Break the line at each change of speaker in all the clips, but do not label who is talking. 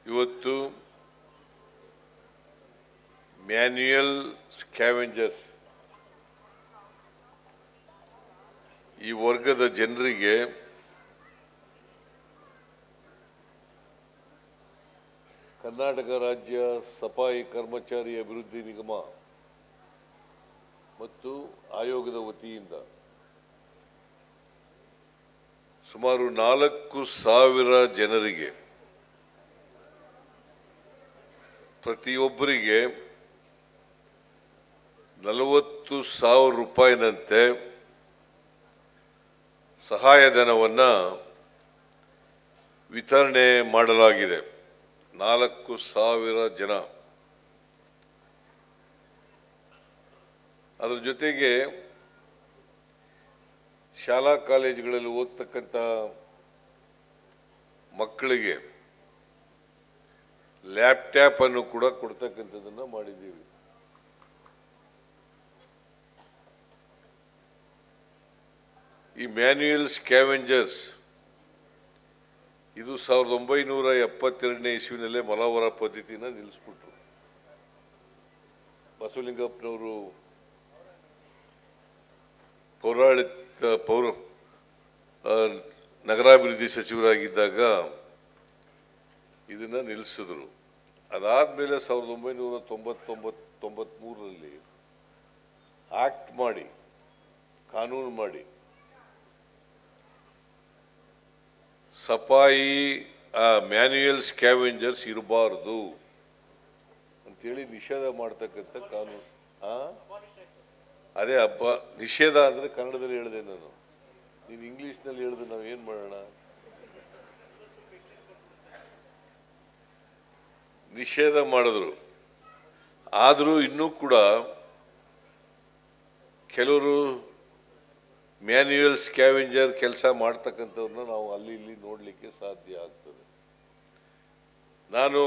ಇವತ್ತು manual scavengers ಈ ವರ್ಗದ ಜನರಿಗೆ ಕರ್ನಾಟಕ ರಾಜ್ಯ ಸಫಾಯಿ ಕರ್ಮಚಾರಿ ಅಭಿವೃದ್ಧಿ ನಿಗಮ ಮತ್ತು ಆಯೋಗದ ವತಿಯಿಂದ ಸುಮಾರು 4,000 ಜನರಿಗೆ ಪ್ರತಿಯೊಬ್ಬರಿಗೆ 40,000 ರೂಪಾಯಿನಂತೆ ಸಹಾಯಧನವನ್ನು ವಿತರಣೆ ಮಾಡಲಾಗಿದೆ. 4,000 ಜನ. ಅದರ ಜೊತೆಗೆ ಶಾಲಾ ಕಾಲೇಜುಗಳಲ್ಲಿ ಓದ್ತಕ್ಕಂಥ ಮಕ್ಕಳಿಗೆ ಲ್ಯಾಪ್ಟಾಪ್ ಅನ್ನು ಕೂಡ ಕೊಡ್ತಕ್ಕಂಥದ್ದನ್ನು ಮಾಡಿದ್ದೀವಿ. ಈ ಮ್ಯಾನ್ಯುಯಲ್ ಸ್ಕ್ಯಾವೆಂಜರ್ಸ್ ಇದು 1972ನೇ ಇಸ್ವಿನಲ್ಲೇ ಮಲವರ ಪದ್ಧತಿನ ನಿಲ್ಲಿಸ್ಬಿಟ್ರು. ಬಸವಲಿಂಗಪ್ಪನವರು ನಗರಾಭಿವೃದ್ಧಿ ಸಚಿವರಾಗಿದ್ದಾಗ ಇದನ್ನು ನಿಲ್ಲಿಸಿದ್ರು. ಅದಾದಮೇಲೆ 1993ರಲ್ಲಿ ಆಕ್ಟ್ ಮಾಡಿ ಕಾನೂನು ಮಾಡಿ ಸಫಾಯಿ ಮ್ಯಾನ್ಯುಯಲ್ ಸ್ಕ್ಯಾವೆಂಜರ್ಸ್ ಇರಬಾರ್ದು ಅಂತೇಳಿ ನಿಷೇಧ ಮಾಡ್ತಕ್ಕಂಥ ಕಾನೂನು. ಅದೇ ಹಬ್ಬ ನಿಷೇಧ ಅಂದರೆ ಕನ್ನಡದಲ್ಲಿ ಹೇಳಿದೆ ನಾನು, ನೀನು ಇಂಗ್ಲೀಷ್ನಲ್ಲಿ ಹೇಳಿದ್ರೆ ನಾವು ಏನು ಮಾಡೋಣ? ನಿಷೇಧ ಮಾಡಿದ್ರು. ಆದರೂ ಇನ್ನೂ ಕೂಡ ಕೆಲವರು ಮ್ಯಾನ್ಯುಯಲ್ ಸ್ಕ್ಯಾವೆಂಜರ್ ಕೆಲಸ ಮಾಡ್ತಕ್ಕಂಥವ್ರನ್ನ ನಾವು ಅಲ್ಲಿ ಇಲ್ಲಿ ನೋಡಲಿಕ್ಕೆ ಸಾಧ್ಯ ಆಗ್ತದೆ. ನಾನು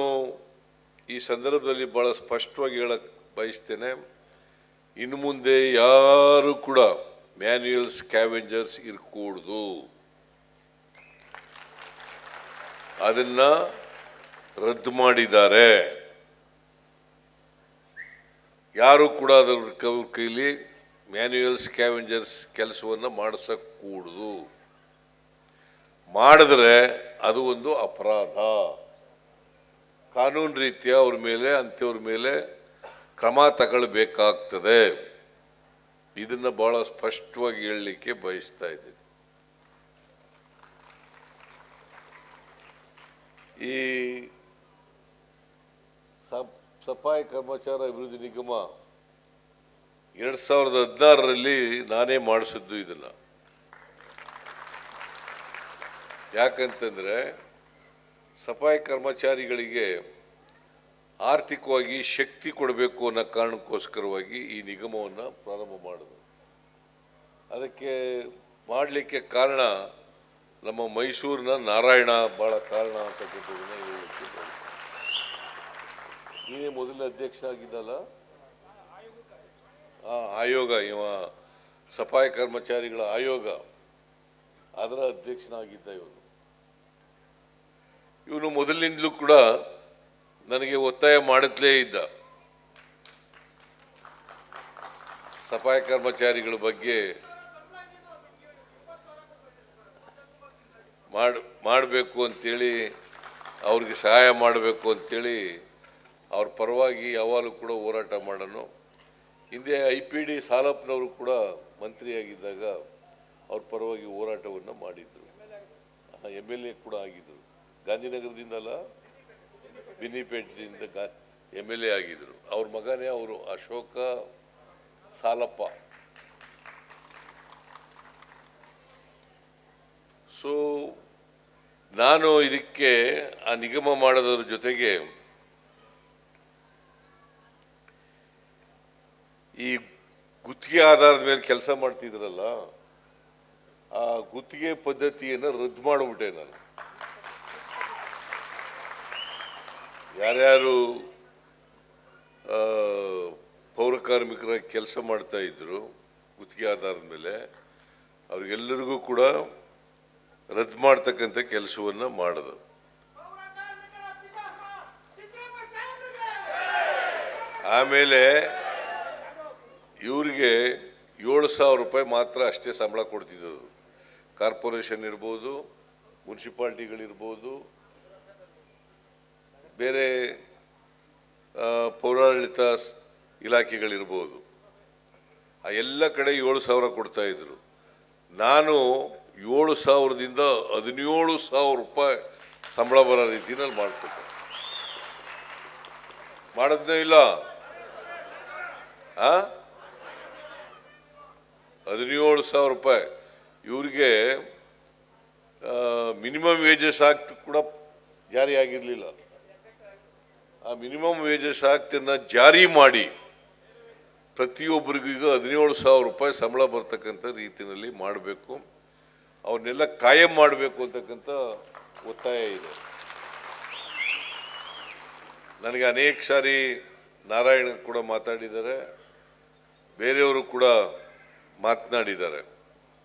ಈ ಸಂದರ್ಭದಲ್ಲಿ ಬಹಳ ಸ್ಪಷ್ಟವಾಗಿ ಹೇಳಕ್ಕೆ ಬಯಸ್ತೇನೆ, ಇನ್ನು ಮುಂದೆ ಯಾರು ಕೂಡ ಮ್ಯಾನ್ಯುಯಲ್ ಸ್ಕ್ಯಾವೆಂಜರ್ಸ್ ಇರಕೂಡ್ದು. ಅದನ್ನ ರದ್ದು ಮಾಡಿದ್ದಾರೆ. ಯಾರು ಕೂಡ ಅದರ ಕೈಲಿ ಮ್ಯಾನ್ಯುಯಲ್ ಸ್ಕ್ಯಾವೆಂಜರ್ಸ್ ಕೆಲಸವನ್ನು ಮಾಡಿಸಕೂಡದು. ಮಾಡಿದ್ರೆ ಅದು ಒಂದು ಅಪರಾಧ. ಕಾನೂನು ರೀತಿಯ ಅವ್ರ ಮೇಲೆ ಅಂಥವ್ರ ಮೇಲೆ ಕ್ರಮ ತಗೊಳ್ಬೇಕಾಗ್ತದೆ. ಇದನ್ನು ಬಹಳ ಸ್ಪಷ್ಟವಾಗಿ ಹೇಳಲಿಕ್ಕೆ ಬಯಸ್ತಾ ಇದ್ದೀನಿ. ಈ ಸಫಾಯಿ ಕರ್ಮಚಾರಿ ಅಭಿವೃದ್ಧಿ ನಿಗಮ 2016ರಲ್ಲಿ ನಾನೇ ಮಾಡಿಸಿದ್ದು ಇದನ್ನ. ಯಾಕಂತಂದ್ರೆ ಸಫಾಯಿ ಕರ್ಮಚಾರಿಗಳಿಗೆ ಆರ್ಥಿಕವಾಗಿ ಶಕ್ತಿ ಕೊಡಬೇಕು ಅನ್ನೋ ಕಾರಣಕ್ಕೋಸ್ಕರವಾಗಿ ಈ ನಿಗಮವನ್ನು ಪ್ರಾರಂಭ ಮಾಡಿದ್ರು. ಅದಕ್ಕೆ ಮಾಡಲಿಕ್ಕೆ ಕಾರಣ ನಮ್ಮ ಮೈಸೂರಿನ ನಾರಾಯಣ ಭಾಳ ಕಾರಣ ಅಂತಕ್ಕಂಥದ್ದನ್ನು ಹೇಳಲಿಕ್ಕೆ. ನೀನೇ ಮೊದಲನೇ ಅಧ್ಯಕ್ಷ ಆಗಿದ್ದಲ್ಲ ಆಯೋಗ, ಇವ ಸಫಾಯಿ ಕರ್ಮಚಾರಿಗಳ ಆಯೋಗ, ಅದರ ಅಧ್ಯಕ್ಷನಾಗಿದ್ದ ಇವನು ಮೊದಲಿನಿಂದಲೂ ಕೂಡ ನನಗೆ ಒತ್ತಾಯ ಮಾಡುತ್ತಲೇ ಇದ್ದ. ಸಫಾಯಿ ಕರ್ಮಚಾರಿಗಳ ಬಗ್ಗೆ ಮಾಡಬೇಕು ಅಂತೇಳಿ, ಅವ್ರಿಗೆ ಸಹಾಯ ಮಾಡಬೇಕು ಅಂತೇಳಿ ಅವ್ರ ಪರವಾಗಿ ಯಾವಾಗಲೂ ಕೂಡ ಹೋರಾಟ ಮಾಡೋನು. ಹಿಂದೆ IPD ಸಾಲಪ್ಪನವರು ಕೂಡ ಮಂತ್ರಿಯಾಗಿದ್ದಾಗ ಅವ್ರ ಪರವಾಗಿ ಹೋರಾಟವನ್ನು ಮಾಡಿದ್ರು. MLA ಕೂಡ ಆಗಿದ್ರು. ಗಾಂಧಿನಗರದಿಂದಲ್ಲ, ಬಿನ್ನಿಪೇಟೆಯಿಂದ MLA ಆಗಿದ್ರು. ಅವ್ರ ಮಗನೇ ಅವರು ಅಶೋಕ ಸಾಲಪ್ಪ. ಸೊ ನಾನು ಇದಕ್ಕೆ ಆ ನಿಗಮ ಮಾಡೋದ್ರ ಜೊತೆಗೆ ಈ ಗುತ್ತಿಗೆ ಆಧಾರದ ಮೇಲೆ ಕೆಲಸ ಮಾಡ್ತಿದ್ರಲ್ಲ, ಆ ಗುತ್ತಿಗೆ ಪದ್ಧತಿಯನ್ನು ರದ್ದು ಮಾಡಿಬಿಟ್ಟೆ ನಾನು. ಯಾರ್ಯಾರು ಪೌರ ಕಾರ್ಮಿಕರ ಕೆಲಸ ಮಾಡ್ತಾ ಇದ್ರು ಗುತ್ತಿಗೆ ಆಧಾರದ ಮೇಲೆ, ಅವ್ರಿಗೆಲ್ಲರಿಗೂ ಕೂಡ ರದ್ದು ಮಾಡ್ತಕ್ಕಂಥ ಕೆಲಸವನ್ನು ಮಾಡೋದು. ಆಮೇಲೆ ಇವರಿಗೆ 7,000 ರೂಪಾಯಿ ಮಾತ್ರ ಅಷ್ಟೇ ಸಂಬಳ ಕೊಡ್ತಿದ್ದದು. ಕಾರ್ಪೊರೇಷನ್ ಇರ್ಬೋದು, ಮುನ್ಸಿಪಾಲ್ಟಿಗಳಿರ್ಬೋದು, ಬೇರೆ ಪೌರಾಡಳಿತ ಇಲಾಖೆಗಳಿರ್ಬೋದು, ಆ ಎಲ್ಲ ಕಡೆ 7,000 ಕೊಡ್ತಾ ಇದ್ರು. ನಾನು 7,000ದಿಂದ 17,000 ರೂಪಾಯಿ ಸಂಬಳ ಬರೋ ರೀತಿಯಲ್ಲಿ ಮಾಡಿಕೊಟ್ಟೆ. ಮಾಡೋದನ್ನೇ ಇಲ್ಲ. 17,000 ರೂಪಾಯಿ ಇವ್ರಿಗೆ ಮಿನಿಮಮ್ ವೇಜಸ್ ಆಕ್ಟ್ ಕೂಡ ಜಾರಿ ಆಗಿರಲಿಲ್ಲ. ಆ ಮಿನಿಮಮ್ ವೇಜಸ್ ಆಕ್ಟನ್ನು ಜಾರಿ ಮಾಡಿ ಪ್ರತಿಯೊಬ್ಬರಿಗೂ ಈಗ 17,000 ರೂಪಾಯಿ ಸಂಬಳ ಬರ್ತಕ್ಕಂಥ ರೀತಿಯಲ್ಲಿ ಮಾಡಬೇಕು. ಅವ್ರನ್ನೆಲ್ಲ ಕಾಯಂ ಮಾಡಬೇಕು ಅಂತಕ್ಕಂಥ ಒತ್ತಾಯ ಇದೆ. ನನಗೆ ಅನೇಕ ಸಾರಿ ನಾರಾಯಣ ಕೂಡ ಮಾತಾಡಿದ್ದಾರೆ, ಬೇರೆಯವರು ಕೂಡ ಮಾತನಾಡಿದ್ದಾರೆ.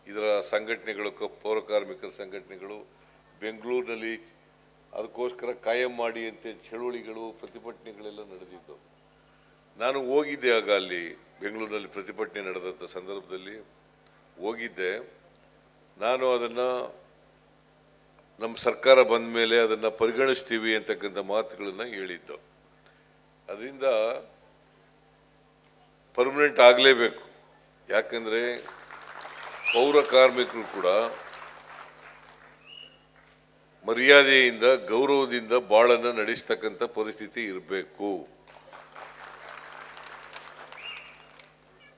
ಇದರ ಸಂಘಟನೆಗಳು, ಪೌರ ಕಾರ್ಮಿಕರ ಸಂಘಟನೆಗಳು ಬೆಂಗಳೂರಿನಲ್ಲಿ ಅದಕ್ಕೋಸ್ಕರ ಕಾಯಂ ಮಾಡಿ ಅಂತ ಚಳುವಳಿಗಳು, ಪ್ರತಿಭಟನೆಗಳೆಲ್ಲ ನಡೆದಿದ್ದು. ನಾನು ಹೋಗಿದ್ದೆ, ಆಗ ಅಲ್ಲಿ ಬೆಂಗಳೂರಿನಲ್ಲಿ ಪ್ರತಿಭಟನೆ ನಡೆದಂಥ ಸಂದರ್ಭದಲ್ಲಿ ಹೋಗಿದ್ದೆ. ನಾನು ಅದನ್ನು ನಮ್ಮ ಸರ್ಕಾರ ಬಂದ ಮೇಲೆ ಅದನ್ನು ಪರಿಗಣಿಸ್ತೀವಿ ಅಂತಕ್ಕಂಥ ಮಾತುಗಳನ್ನು ಹೇಳಿದ್ದು. ಅದರಿಂದ ಪರ್ಮನೆಂಟ್ ಆಗಲೇಬೇಕು. ಯಾಕಂದರೆ ಪೌರ ಕಾರ್ಮಿಕರು ಕೂಡ ಮರ್ಯಾದೆಯಿಂದ, ಗೌರವದಿಂದ ಬಾಳನ್ನು ನಡೆಸ್ತಕ್ಕಂಥ ಪರಿಸ್ಥಿತಿ ಇರಬೇಕು.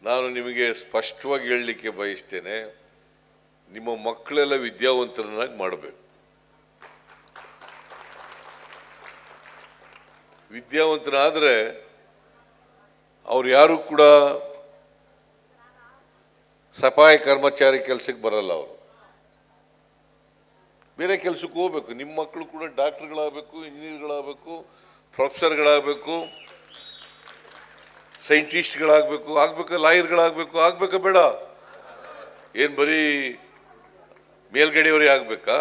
ನಾನು ನಿಮಗೆ ಸ್ಪಷ್ಟವಾಗಿ ಹೇಳಲಿಕ್ಕೆ ಬಯಸ್ತೇನೆ, ನಿಮ್ಮ ಮಕ್ಕಳೆಲ್ಲ ವಿದ್ಯಾವಂತರನ್ನಾಗಿ ಮಾಡಬೇಕು. ವಿದ್ಯಾವಂತರಾದರೆ ಅವ್ರು ಯಾರು ಕೂಡ ಸಫಾಯಿ ಕರ್ಮಚಾರಿ ಕೆಲಸಕ್ಕೆ ಬರಲ್ಲ. ಅವರು ಬೇರೆ ಕೆಲಸಕ್ಕೆ ಹೋಗ್ಬೇಕು. ನಿಮ್ಮ ಮಕ್ಕಳು ಕೂಡ ಡಾಕ್ಟರ್ಗಳಾಗಬೇಕು, ಇಂಜಿನಿಯರ್ಗಳಾಗಬೇಕು, ಪ್ರೊಫೆಸರ್ಗಳಾಗಬೇಕು, ಸೈಂಟಿಸ್ಟ್ಗಳಾಗಬೇಕು, ಲಾಯರ್ಗಳಾಗಬೇಕು. ಆಗಬೇಕಾ ಬೇಡ? ಏನು ಬರೀ ಮೇಲ್ಗಡೆಯವರೇ ಆಗಬೇಕಾ?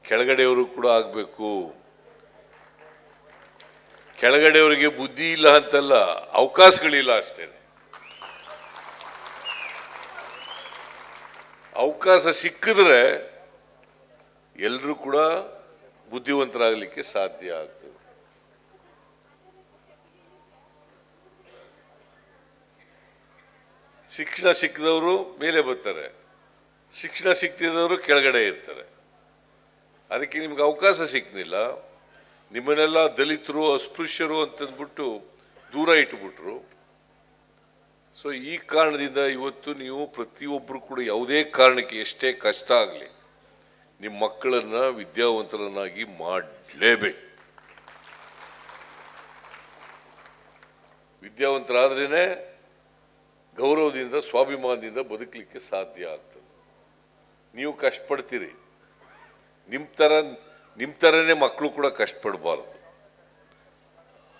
ಕೆಳಗಡೆಯವರು ಕೂಡ ಆಗಬೇಕು. ಕೆಳಗಡೆಯವರಿಗೆ ಬುದ್ಧಿ ಇಲ್ಲ ಅಂತಲ್ಲ, ಅವಕಾಶಗಳಿಲ್ಲ ಅಷ್ಟೇ. ಅವಕಾಶ ಸಿಕ್ಕಿದ್ರೆ ಎಲ್ಲರೂ ಕೂಡ ಬುದ್ಧಿವಂತರಾಗಲಿಕ್ಕೆ ಸಾಧ್ಯ ಆಗ್ತದೆ. ಶಿಕ್ಷಣ ಸಿಕ್ಕಿದವರು ಮೇಲೆ ಬರ್ತಾರೆ, ಶಿಕ್ಷಣ ಸಿಕ್ತಿದವರು ಕೆಳಗಡೆ ಇರ್ತಾರೆ. ಅದಕ್ಕೆ ನಿಮ್ಗೆ ಅವಕಾಶ ಸಿಕ್ಕಲಿಲ್ಲ. ನಿಮ್ಮನ್ನೆಲ್ಲ ದಲಿತರು, ಅಸ್ಪೃಶ್ಯರು ಅಂತಂದ್ಬಿಟ್ಟು ದೂರ ಇಟ್ಟುಬಿಟ್ರು. ಸೊ ಈ ಕಾರಣದಿಂದ ಇವತ್ತು ನೀವು ಪ್ರತಿಯೊಬ್ಬರು ಕೂಡ ಯಾವುದೇ ಕಾರಣಕ್ಕೆ ಎಷ್ಟೇ ಕಷ್ಟ ಆಗಲಿ ನಿಮ್ಮ ಮಕ್ಕಳನ್ನು ವಿದ್ಯಾವಂತರನ್ನಾಗಿ ಮಾಡಲೇಬೇಕು. ವಿದ್ಯಾವಂತರಾದ್ರೇ ಗೌರವದಿಂದ, ಸ್ವಾಭಿಮಾನದಿಂದ ಬದುಕಲಿಕ್ಕೆ ಸಾಧ್ಯ ಆಗ್ತದೆ. ನೀವು ಕಷ್ಟಪಡ್ತೀರಿ, ನಿಮ್ಮ ಥರನೇ ಮಕ್ಕಳು ಕೂಡ ಕಷ್ಟಪಡಬಾರ್ದು.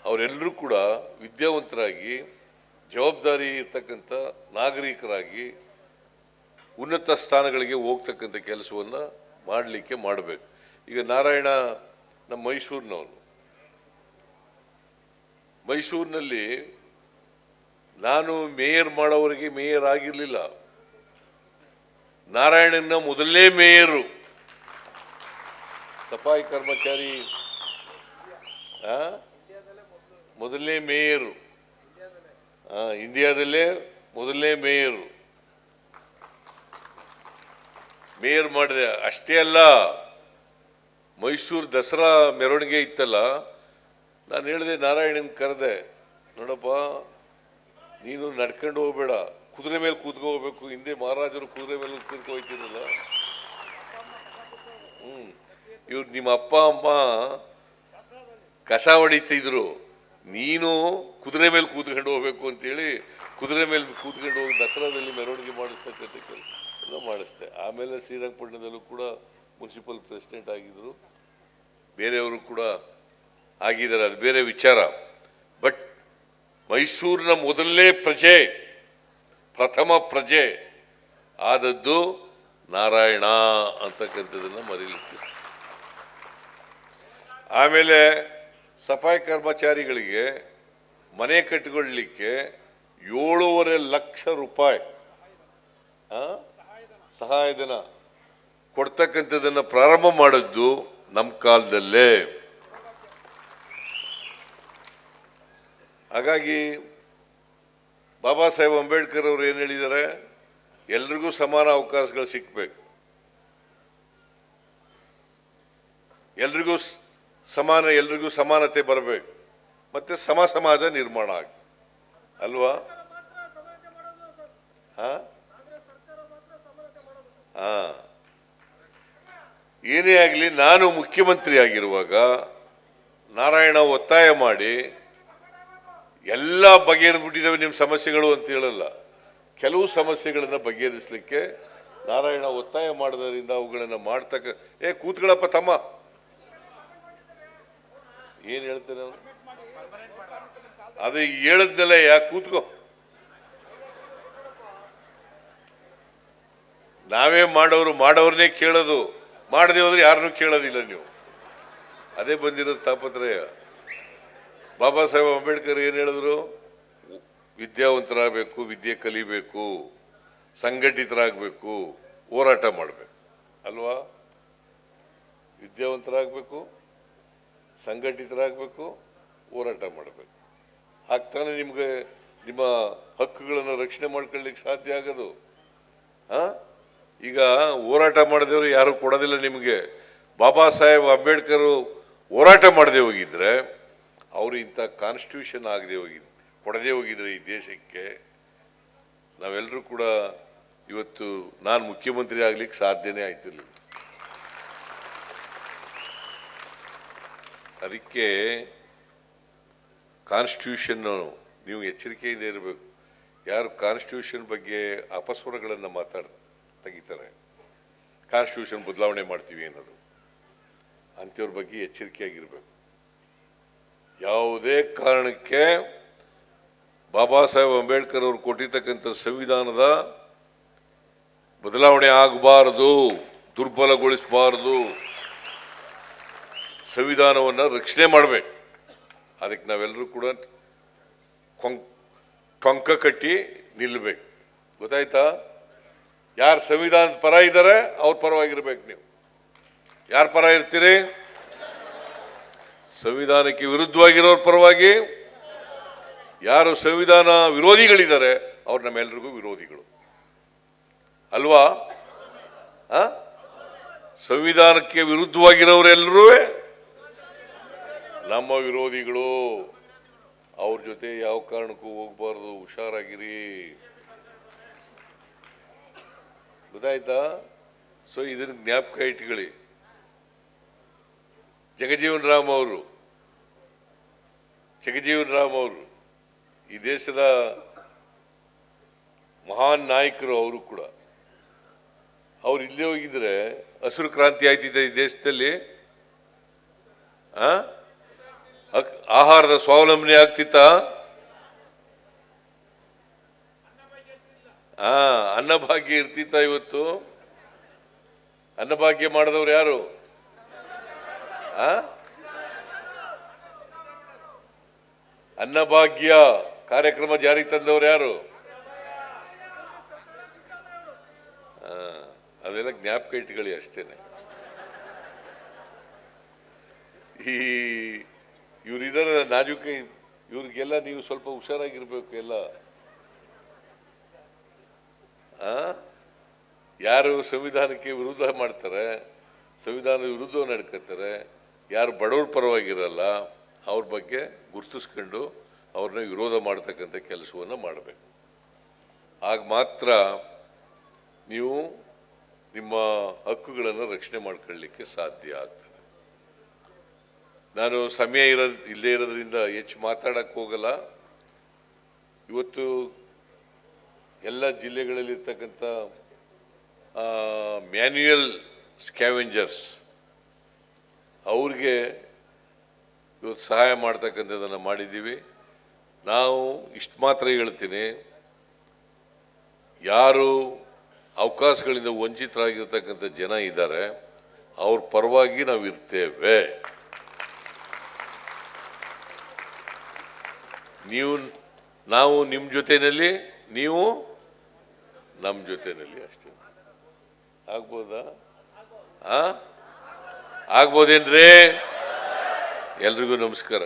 ಅವರೆಲ್ಲರೂ ಕೂಡ ವಿದ್ಯಾವಂತರಾಗಿ, ಜವಾಬ್ದಾರಿ ಇರ್ತಕ್ಕಂಥ ನಾಗರಿಕರಾಗಿ ಉನ್ನತ ಸ್ಥಾನಗಳಿಗೆ ಹೋಗ್ತಕ್ಕಂಥ ಕೆಲಸವನ್ನು ಮಾಡಬೇಕು. ಈಗ ನಾರಾಯಣ ನಮ್ಮ ಮೈಸೂರಿನವನು. ಮೈಸೂರಿನಲ್ಲಿ ನಾನು ಮೇಯರ್ ಮಾಡೋವರೆಗೆ ಮೇಯರ್ ಆಗಿರಲಿಲ್ಲ. ನಾರಾಯಣನ ಮೊದಲನೇ ಮೇಯರು, ಸಫಾಯಿ ಕರ್ಮಚಾರಿ ಮೊದಲನೇ ಮೇಯರು, ಇಂಡಿಯಾದಲ್ಲೇ ಮೊದಲನೇ ಮೇಯರ್ ಮಾಡಿದೆ. ಅಷ್ಟೇ ಅಲ್ಲ, ಮೈಸೂರು ದಸರಾ ಮೆರವಣಿಗೆ ಇತ್ತಲ್ಲ, ನಾನು ಹೇಳಿದೆ, ನಾರಾಯಣನ್ ಕರೆದೆ, ನೋಡಪ್ಪ ನೀನು ನಡ್ಕೊಂಡು ಹೋಗ್ಬೇಡ, ಕುದುರೆ ಮೇಲೆ ಕೂತ್ಕೊ ಹೋಗ್ಬೇಕು. ಹಿಂದೆ ಮಹಾರಾಜರು ಕುದುರೆ ಮೇಲೆ ಕೂತ್ಕೊ ಹೋಗ್ತಿರಲ್ಲ. ಇವ್ರು ನಿಮ್ಮ ಅಪ್ಪ ಅಮ್ಮ ಕಸ ಹೊಡಿತಿದ್ರು, ನೀನು ಕುದುರೆ ಮೇಲೆ ಕೂತ್ಕೊಂಡು ಹೋಗ್ಬೇಕು ಅಂತೇಳಿ ಕುದುರೆ ಮೇಲೆ ಕೂತ್ಕೊಂಡು ಹೋಗಿ ದಸರಾದಲ್ಲಿ ಮೆರವಣಿಗೆ ಮಾಡಿಸ್ತಕ್ಕಂಥ ಎಲ್ಲ ಮಾಡಿಸ್ದೆ. ಆಮೇಲೆ ಶ್ರೀರಂಗಪಟ್ಟಣದಲ್ಲೂ ಕೂಡ ಮುನ್ಸಿಪಲ್ ಪ್ರೆಸಿಡೆಂಟ್ ಆಗಿದ್ರು, ಬೇರೆಯವರು ಕೂಡ ಆಗಿದ್ದಾರೆ, ಅದು ಬೇರೆ ವಿಚಾರ. ಬಟ್ ಮೈಸೂರಿನ ಮೊದಲನೇ ಪ್ರಜೆ, ಪ್ರಥಮ ಪ್ರಜೆ ಆದದ್ದು ನಾರಾಯಣ ಅಂತಕ್ಕಂಥದ್ದನ್ನು ಮರೀಲಿಕ್ಕೆ. ಆಮೇಲೆ ಸಫಾಯಿ ಕರ್ಮಚಾರಿಗಳಿಗೆ ಮನೆ ಕಟ್ಟಿಕೊಳ್ಳಲಿಕ್ಕೆ 7.5 ಲಕ್ಷ ರೂಪಾಯಿ ಸಹಾಯಧನ ಕೊಡ್ತಕ್ಕಂಥದ್ದನ್ನು ಪ್ರಾರಂಭ ಮಾಡಿದ್ದು ನಮ್ಮ ಕಾಲದಲ್ಲೇ. ಹಾಗಾಗಿ ಬಾಬಾ ಸಾಹೇಬ್ ಅಂಬೇಡ್ಕರ್ ಅವರು ಏನು ಹೇಳಿದ್ದಾರೆ, ಎಲ್ರಿಗೂ ಸಮಾನ ಅವಕಾಶಗಳು ಸಿಕ್ಕಬೇಕು, ಎಲ್ರಿಗೂ ಸಮಾನತೆ ಬರಬೇಕು, ಮತ್ತೆ ಸಮಾಜ ನಿರ್ಮಾಣ ಆಗ ಅಲ್ವಾ? ಏನೇ ಆಗಲಿ, ನಾನು ಮುಖ್ಯಮಂತ್ರಿ ಆಗಿರುವಾಗ ನಾರಾಯಣ ಒತ್ತಾಯ ಮಾಡಿ ಎಲ್ಲ ಬಗೆಹರಿದ್ಬಿಟ್ಟಿದ್ದಾವೆ ನಿಮ್ಮ ಸಮಸ್ಯೆಗಳು ಅಂತ ಹೇಳಲ್ಲ, ಕೆಲವು ಸಮಸ್ಯೆಗಳನ್ನು ಬಗೆಹರಿಸಲಿಕ್ಕೆ ನಾರಾಯಣ ಒತ್ತಾಯ ಮಾಡೋದ್ರಿಂದ ಅವುಗಳನ್ನು ಮಾಡ್ತಕ್ಕ ಕೂತ್ಗಳಪ್ಪ ತಮ್ಮ, ಏನು ಹೇಳ್ತೇನೆ ಅದು ಹೇಳದ್ನೆಲ್ಲ ಯಾಕೆ ಕೂತ್ಕೋ, ನಾವೇ ಮಾಡೋರ್ನೇ ಕೇಳೋದು, ಮಾಡದೆ ಹೋದ್ರೆ ಯಾರನ್ನೂ ಕೇಳೋದಿಲ್ಲ ನೀವು. ಅದೇ ಬಂದಿರೋದು ತಾಪತ್ರಯ. ಬಾಬಾ ಸಾಹೇಬ್ ಅಂಬೇಡ್ಕರ್ ಏನು ಹೇಳಿದ್ರು, ವಿದ್ಯಾವಂತರಾಗಬೇಕು, ವಿದ್ಯೆ ಕಲಿಬೇಕು, ಸಂಘಟಿತರಾಗಬೇಕು, ಹೋರಾಟ ಮಾಡಬೇಕು ಅಲ್ವಾ? ವಿದ್ಯಾವಂತರಾಗಬೇಕು, ಸಂಘಟಿತರಾಗಬೇಕು, ಹೋರಾಟ ಮಾಡಬೇಕು. ಆಗ್ತಾನೆ ನಿಮ್ಗೆ ನಿಮ್ಮ ಹಕ್ಕುಗಳನ್ನು ರಕ್ಷಣೆ ಮಾಡ್ಕೊಳ್ಳಿಕ್ಕೆ ಸಾಧ್ಯ ಆಗೋದು. ಈಗ ಹೋರಾಟ ಮಾಡದೇವರು ಯಾರು ಕೊಡೋದಿಲ್ಲ ನಿಮಗೆ. ಬಾಬಾ ಸಾಹೇಬ್ ಅಂಬೇಡ್ಕರ್ ಹೋರಾಟ ಮಾಡದೆ ಹೋಗಿದ್ರೆ, ಅವರು ಇಂಥ ಕಾನ್ಸ್ಟಿಟ್ಯೂಷನ್ ಕೊಡದೆ ಹೋಗಿದ್ರೆ ಈ ದೇಶಕ್ಕೆ, ನಾವೆಲ್ಲರೂ ಕೂಡ ಇವತ್ತು ನಾನು ಮುಖ್ಯಮಂತ್ರಿ ಆಗ್ಲಿಕ್ಕೆ ಸಾಧ್ಯನೇ ಆಯ್ತಿರ್ಲಿಲ್ಲ. ಅದಕ್ಕೆ ಕಾನ್ಸ್ಟಿಟ್ಯೂಷನ್ ನೀವು ಎಚ್ಚರಿಕೆಯಿಂದ ಇರಬೇಕು. ಯಾರು ಕಾನ್ಸ್ಟಿಟ್ಯೂಷನ್ ಬಗ್ಗೆ ಅಪಸ್ವರಗಳನ್ನು ತೆಗಿತಾರೆ, ಕಾನ್ಸ್ಟಿಟ್ಯೂಷನ್ ಬದಲಾವಣೆ ಮಾಡ್ತೀವಿ ಅನ್ನೋದು, ಅಂಥವ್ರ ಬಗ್ಗೆ ಎಚ್ಚರಿಕೆಯಾಗಿರ್ಬೇಕು. ಯಾವುದೇ ಕಾರಣಕ್ಕೆ ಬಾಬಾ ಸಾಹೇಬ್ ಅಂಬೇಡ್ಕರ್ ಅವರು ಕೊಟ್ಟಿರ್ತಕ್ಕಂಥ ಸಂವಿಧಾನದ ಬದಲಾವಣೆ ಆಗಬಾರದು, ದುರ್ಬಲಗೊಳಿಸಬಾರದು, ಸಂವಿಧಾನವನ್ನು ರಕ್ಷಣೆ ಮಾಡಬೇಕು. ಅದಕ್ಕೆ ನಾವೆಲ್ಲರೂ ಕೂಡ ಟೊಂಕ ಕಟ್ಟಿ ನಿಲ್ಲಬೇಕು. ಗೊತ್ತಾಯ್ತಾ? ಯಾರು ಸಂವಿಧಾನದ ಪರ ಇದ್ದಾರೆ ಅವ್ರ ಪರವಾಗಿರ್ಬೇಕು. ನೀವು ಯಾರ ಪರ ಇರ್ತೀರಿ? ಸಂವಿಧಾನಕ್ಕೆ ವಿರುದ್ಧವಾಗಿರೋರ ಪರವಾಗಿ. ಯಾರು ಸಂವಿಧಾನ ವಿರೋಧಿಗಳಿದ್ದಾರೆ ಅವ್ರು ನಮ್ಮೆಲ್ರಿಗೂ ವಿರೋಧಿಗಳು ಅಲ್ವಾ? ಸಂವಿಧಾನಕ್ಕೆ ವಿರುದ್ಧವಾಗಿರೋರೆಲ್ಲರೂ ನಮ್ಮ ವಿರೋಧಿಗಳು. ಅವ್ರ ಜೊತೆ ಯಾವ ಕಾರಣಕ್ಕೂ ಹೋಗ್ಬಾರ್ದು, ಹುಷಾರಾಗಿರಿ. ಗೊತ್ತಾಯ್ತಾ? ಸೊ ಇದನ್ನ ಜ್ಞಾಪಕ ಇಟ್ಕೊಳ್ಳಿ. ಜಗಜೀವನ್ ರಾಮ್ ಅವರು ಈ ದೇಶದ ಮಹಾನ್ ನಾಯಕರು. ಅವರು ಕೂಡ ಅವ್ರು ಇಲ್ಲೇ ಹೋಗಿದ್ರೆ ಹಸಿರು ಕ್ರಾಂತಿ ಆಯ್ತಿದೆ ಈ ದೇಶದಲ್ಲಿ. ಆಹಾರದ ಸ್ವಾವಲಂಬನೆ ಆಗ್ತಿತ್ತ? ಅನ್ನಭಾಗ್ಯ ಇರ್ತಿತ್ತ? ಇವತ್ತು ಅನ್ನಭಾಗ್ಯ ಮಾಡಿದವ್ರು ಯಾರು? ಅನ್ನಭಾಗ್ಯ ಕಾರ್ಯಕ್ರಮ ಜಾರಿಗೆ ತಂದವರು ಯಾರು? ಅದೆಲ್ಲ ಜ್ಞಾಪಕ ಇಟ್ಕೊಳ್ಳಿ ಅಷ್ಟೇನೆ. ಈ ಇವರಿದ್ದಾರೆ ನಾಜೂಕ, ಇವ್ರಿಗೆಲ್ಲ ನೀವು ಸ್ವಲ್ಪ ಹುಷಾರಾಗಿರ್ಬೇಕು. ಎಲ್ಲ ಯಾರು ಸಂವಿಧಾನಕ್ಕೆ ವಿರುದ್ಧ ಮಾಡ್ತಾರೆ, ಸಂವಿಧಾನದ ವಿರುದ್ಧ ನಡ್ಕೋತಾರೆ, ಯಾರು ಬಡವ್ರ ಪರವಾಗಿರಲ್ಲ, ಅವ್ರ ಬಗ್ಗೆ ಗುರುತಿಸ್ಕೊಂಡು ಅವ್ರನ್ನ ವಿರೋಧ ಮಾಡ್ತಕ್ಕಂಥ ಕೆಲಸವನ್ನು ಮಾಡಬೇಕು. ಆಗ ಮಾತ್ರ ನೀವು ನಿಮ್ಮ ಹಕ್ಕುಗಳನ್ನು ರಕ್ಷಣೆ ಮಾಡ್ಕೊಳ್ಳಿಕ್ಕೆ ಸಾಧ್ಯ ಆಗ್ತದೆ. ನಾನು ಸಮಯ ಇಲ್ಲೇ ಇರೋದ್ರಿಂದ ಹೆಚ್ಚು ಮಾತಾಡಕ್ಕೆ ಹೋಗಲ್ಲ. ಇವತ್ತು ಎಲ್ಲ ಜಿಲ್ಲೆಗಳಲ್ಲಿರ್ತಕ್ಕಂಥ ಮ್ಯಾನ್ಯುಯಲ್ ಸ್ಕ್ಯಾವೆಂಜರ್ಸ್ ಅವ್ರಿಗೆ ಇವತ್ತು ಸಹಾಯ ಮಾಡ್ತಕ್ಕಂಥದ್ದನ್ನು ಮಾಡಿದ್ದೀವಿ. ನಾವು ಇಷ್ಟು ಮಾತ್ರ ಹೇಳ್ತೀನಿ, ಯಾರು ಅವಕಾಶಗಳಿಂದ ವಂಚಿತರಾಗಿರ್ತಕ್ಕಂಥ ಜನ ಇದ್ದಾರೆ ಅವ್ರ ಪರವಾಗಿ ನಾವು ಇರ್ತೇವೆ. ನಾವು ನಿಮ್ಮ ಜೊತೆಯಲ್ಲಿ, ನೀವು ನಮ್ಮ ಜೊತೆಯಲ್ಲಿ ಅಷ್ಟೇ. ಆಗ್ಬೋದಾ? ಆಗ್ಬೋದೇನ್ರಿ? ಎಲ್ರಿಗೂ ನಮಸ್ಕಾರ.